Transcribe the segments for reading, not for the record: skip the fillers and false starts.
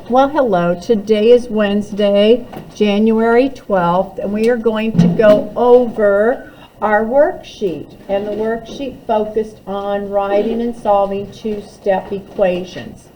Well, hello. Today is Wednesday, January 12th, and we are going to go over our worksheet. And the worksheet focused on writing and solving two-step equations.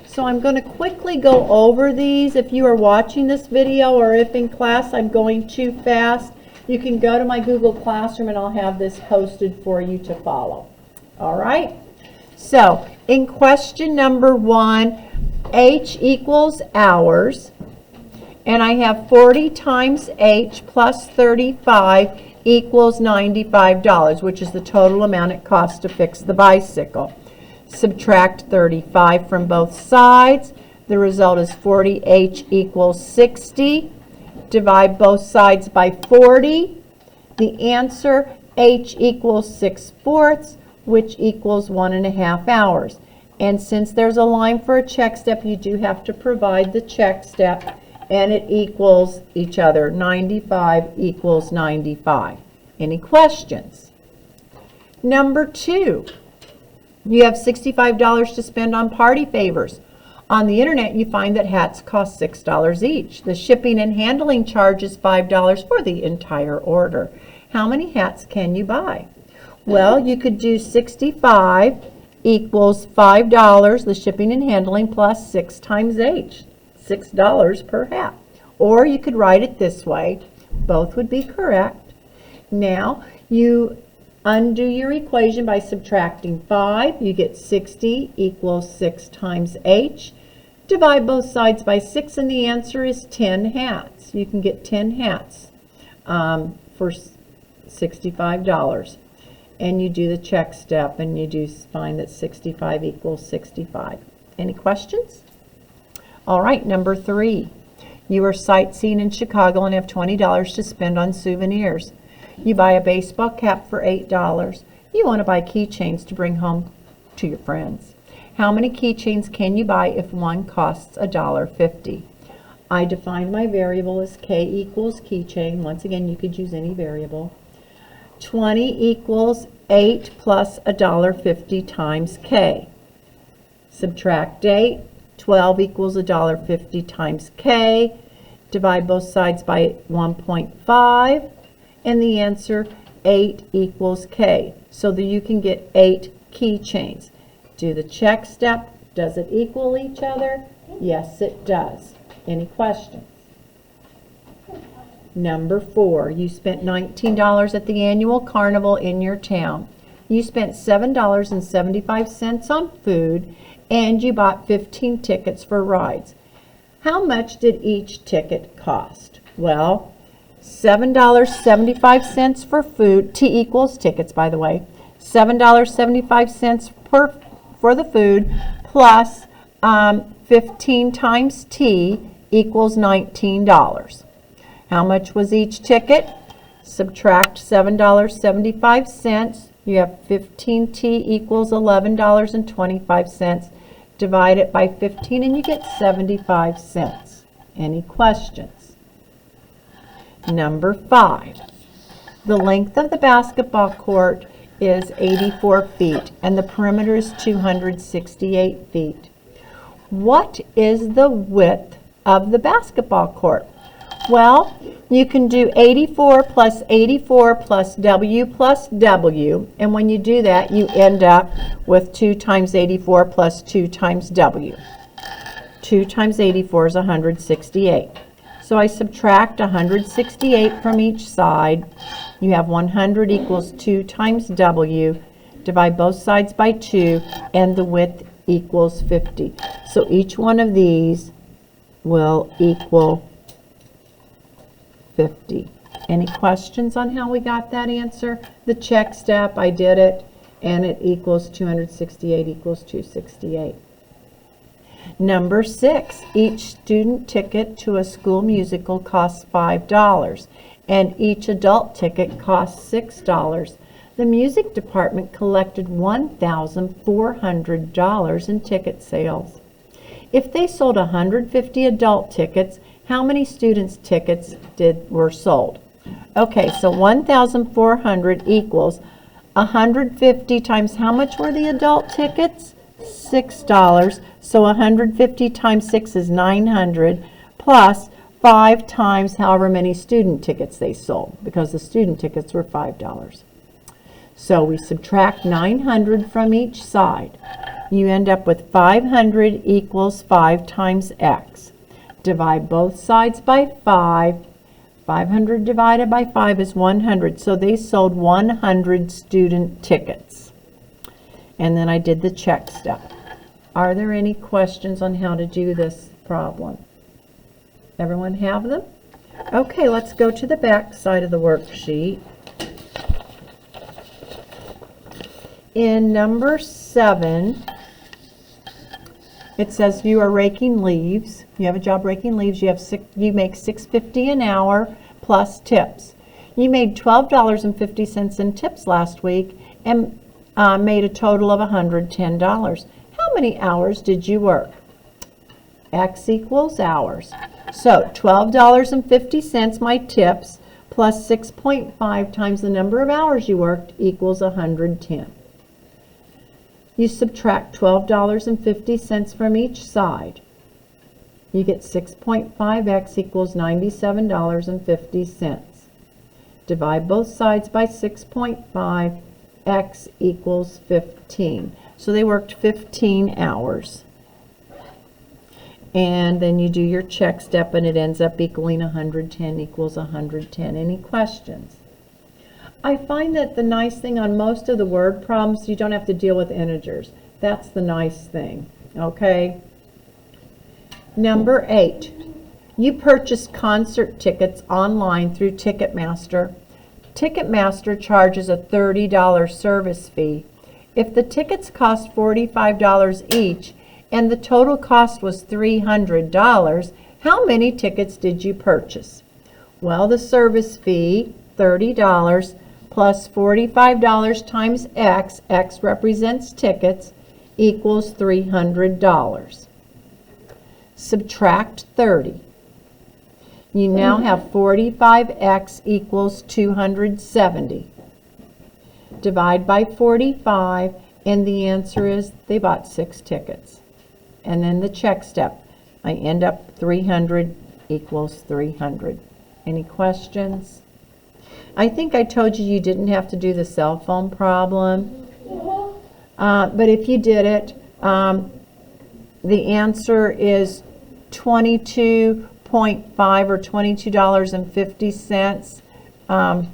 So I'm going to quickly go over these. If you are watching this video or if in class I'm going too fast, you can go to my Google Classroom and I'll have this posted for you to follow. All right? So in question number 1, H equals hours, and I have 40 times H plus 35 equals $95, which is the total amount it costs to fix the bicycle. Subtract 35 from both sides. The result is 40H equals 60. Divide both sides by 40. The answer, H equals 6/4, which equals 1.5 hours. And since there's a line for a check step, you do have to provide the check step, and it equals each other. 95 equals 95. Any questions? Number 2, you have $65 to spend on party favors. On the internet, you find that hats cost $6 each. The shipping and handling charge is $5 for the entire order. How many hats can you buy? Well, you could do 65 equals $5, the shipping and handling, plus 6 times H, $6 per hat. Or you could write it this way. Both would be correct. Now, you undo your equation by subtracting 5. You get 60 equals 6 times H. Divide both sides by 6, and the answer is 10 hats. You can get 10 hats for $65. And you do the check step, and you do find that 65 equals 65. Any questions? All right, number 3. You are sightseeing in Chicago and have $20 to spend on souvenirs. You buy a baseball cap for $8. You want to buy keychains to bring home to your friends. How many keychains can you buy if one costs $1.50? I defined my variable as K equals keychain. Once again, you could use any variable. 20 equals 8 plus $1.50 times K. Subtract 8. 12 equals $1.50 times K. Divide both sides by 1.5. And the answer, 8 equals K. So that you can get 8 keychains. Do the check step. Does it equal each other? Yes, it does. Any questions? Number 4, you spent $19 at the annual carnival in your town. You spent $7.75 on food, and you bought 15 tickets for rides. How much did each ticket cost? Well, $7.75 for food. T equals tickets, by the way. $7.75 for the food plus 15 times T equals $19. How much was each ticket? Subtract $7.75. You have 15T equals $11.25. Divide it by 15 and you get 75 cents. Any questions? Number 5. The length of the basketball court is 84 feet and the perimeter is 268 feet. What is the width of the basketball court? Well, you can do 84 plus 84 plus W plus W, and when you do that, you end up with 2 times 84 plus 2 times W. 2 times 84 is 168. So I subtract 168 from each side. You have 100 equals 2 times W. Divide both sides by 2, and the width equals 50. So each one of these will equal 50. Any questions on how we got that answer? The check step, I did it, and it equals 268 equals 268. Number 6, each student ticket to a school musical costs $5, and each adult ticket costs $6. The music department collected $1,400 in ticket sales. If they sold 150 adult tickets, how many students' tickets were sold? Okay, so 1,400 equals 150 times how much were the adult tickets? $6. So 150 times 6 is 900, plus 5 times however many student tickets they sold, because the student tickets were $5. So we subtract 900 from each side. You end up with 500 equals 5 times x. Divide both sides by 5. 500 divided by 5 is 100. So they sold 100 student tickets. And then I did the check step. Are there any questions on how to do this problem? Everyone have them? Okay, let's go to the back side of the worksheet. In number 7, it says you are raking leaves. You have a job raking leaves. You make $6.50 an hour plus tips. You made $12.50 in tips last week and made a total of $110. How many hours did you work? X equals hours. So $12.50 my tips plus 6.5 times the number of hours you worked equals 110. You subtract $12.50 from each side. You get 6.5x equals $97.50. Divide both sides by 6.5, x equals 15. So they worked 15 hours. And then you do your check step and it ends up equaling 110 equals 110. Any questions? I find that the nice thing on most of the word problems, you don't have to deal with integers. That's the nice thing, okay? Number 8, you purchased concert tickets online through Ticketmaster. Ticketmaster charges a $30 service fee. If the tickets cost $45 each and the total cost was $300, how many tickets did you purchase? Well, the service fee, $30, plus $45 times x, x represents tickets, equals $300. Subtract 30. You now have 45x equals 270. Divide by 45, and the answer is they bought 6 tickets. And then the check step. I end up 300 equals 300. Any questions? I think I told you didn't have to do the cell phone problem. But if you did it, the answer is 22.5 or $22.50.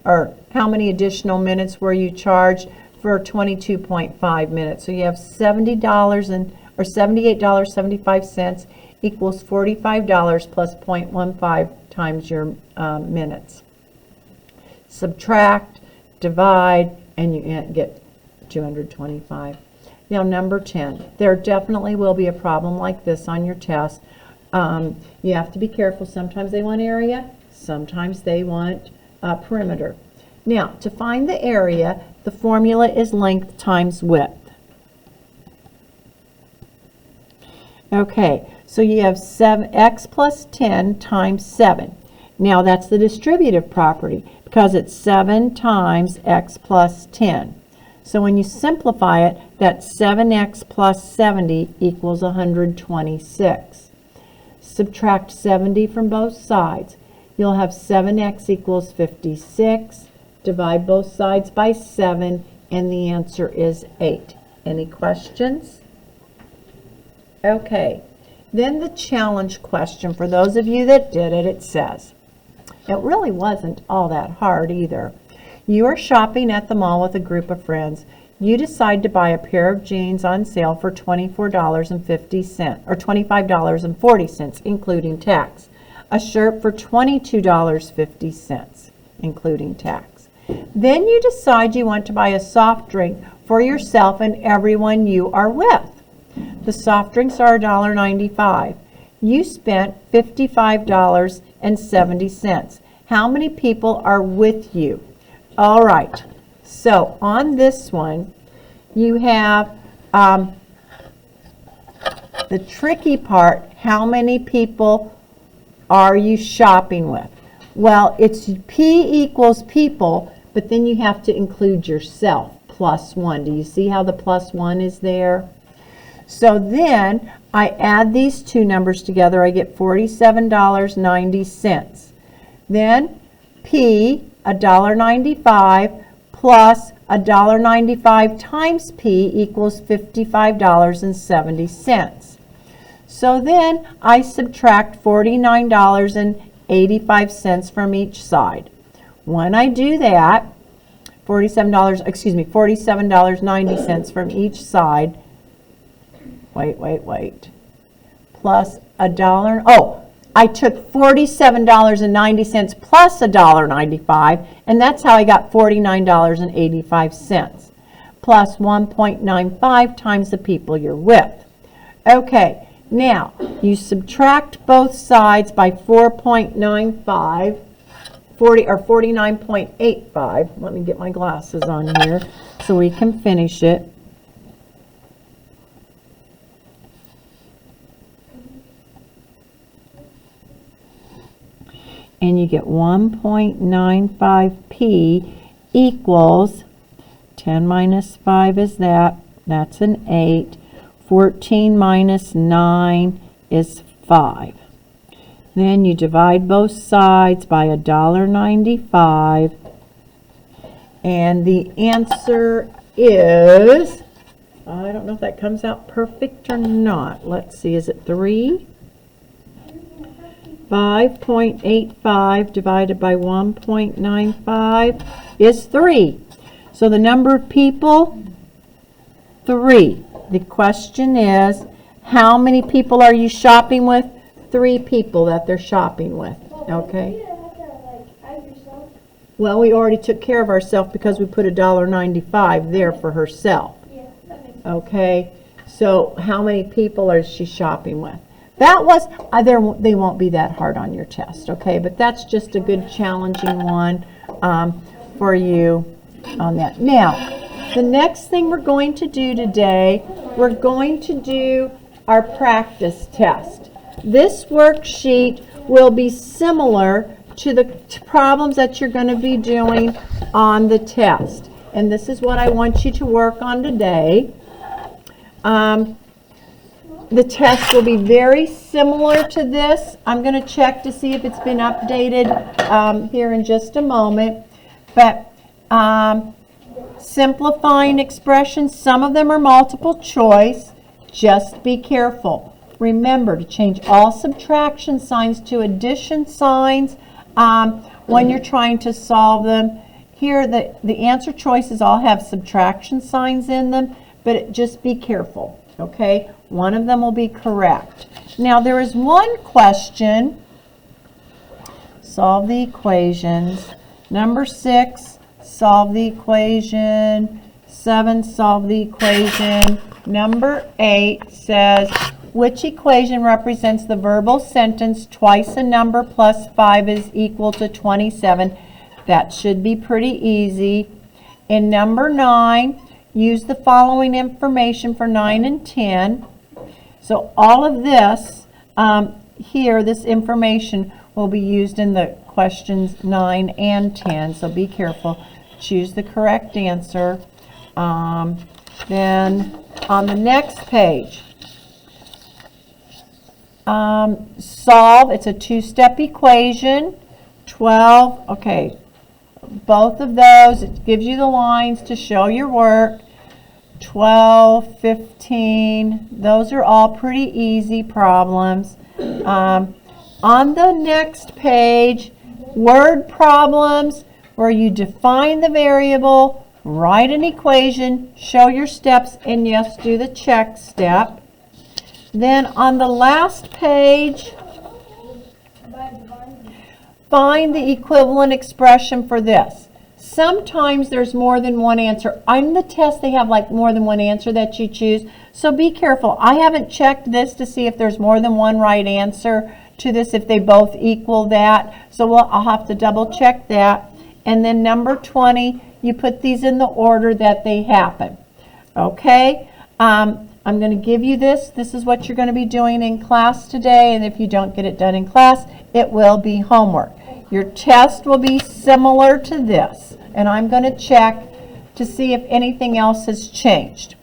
Or how many additional minutes were you charged for 22.5 minutes? So you have $78.75 equals $45 plus 0.15 times your minutes. Subtract, divide, and you get 225. Now number 10, there definitely will be a problem like this on your test. You have to be careful. Sometimes they want area, sometimes they want perimeter. Now, to find the area, the formula is length times width. Okay, so you have 7x plus 10 times 7. Now that's the distributive property because it's 7 times x plus 10. So when you simplify it, that's 7x plus 70 equals 126. Subtract 70 from both sides. You'll have 7x equals 56. Divide both sides by 7, and the answer is 8. Any questions? Okay, then the challenge question, for those of you that did it, it says, it really wasn't all that hard either. You are shopping at the mall with a group of friends. You decide to buy a pair of jeans on sale for $24.50 or $25.40, including tax. A shirt for $22.50, including tax. Then you decide you want to buy a soft drink for yourself and everyone you are with. The soft drinks are $1.95. You spent $55.70. How many people are with you? All right, so on this one, you have the tricky part, how many people are you shopping with? Well, it's P equals people, but then you have to include yourself, plus 1. Do you see how the plus 1 is there? So then I add these two numbers together. I get $47.90. Then P, $1.95, plus $1.95 times P equals $55.70. So then I subtract $49.85 from each side. When I do that, $47.90 from each side. Wait. Plus $1. Oh, I took $47.90 plus $1.95, and that's how I got $49.85. Plus 1.95 times the people you're with. Okay. Now, you subtract both sides by 4.95, 49.85. Let me get my glasses on here so we can finish it. And you get 1.95p equals 10 minus 5 is that's an 8. 14 minus 9 is 5. Then you divide both sides by $1.95, and the answer is, I don't know if that comes out perfect or not. Let's see, is it 3? 5.85 divided by 1.95 is 3. So the number of people, 3. The question is, how many people are you shopping with? 3 people that they're shopping with. Okay. Well, we already took care of ourselves because we put $1.95 there for herself. Okay. So how many people is she shopping with? That was, they won't be that hard on your test. Okay. But that's just a good challenging one for you on that. Now, the next thing we're going to do today, we're going to do our practice test. This worksheet will be similar to the problems that you're going to be doing on the test. And this is what I want you to work on today. The test will be very similar to this. I'm going to check to see if it's been updated here in just a moment. But simplifying expressions, some of them are multiple choice. Just be careful. Remember to change all subtraction signs to addition signs when you're trying to solve them. Here, the answer choices all have subtraction signs in them, but just be careful, okay? One of them will be correct. Now, there is one question. Solve the equations. Number 6. Solve the equation. 7, solve the equation. Number 8 says, which equation represents the verbal sentence, twice a number plus 5 is equal to 27? That should be pretty easy. In number 9, use the following information for 9 and 10. So all of this here, this information will be used in the questions 9 and 10. So be careful. Choose the correct answer. Then on the next page, solve. It's a two-step equation. 12. Okay. Both of those, it gives you the lines to show your work. 12, 15, those are all pretty easy problems. On the next page, word problems, where you define the variable, write an equation, show your steps, and yes, do the check step. Then on the last page, find the equivalent expression for this. Sometimes there's more than one answer. On the test, they have like more than one answer that you choose. So be careful. I haven't checked this to see if there's more than one right answer to this, if they both equal that. So I'll have to double check that. And then number 20, you put these in the order that they happen. Okay? I'm going to give you this. This is what you're going to be doing in class today. And if you don't get it done in class, it will be homework. Your test will be similar to this. And I'm going to check to see if anything else has changed.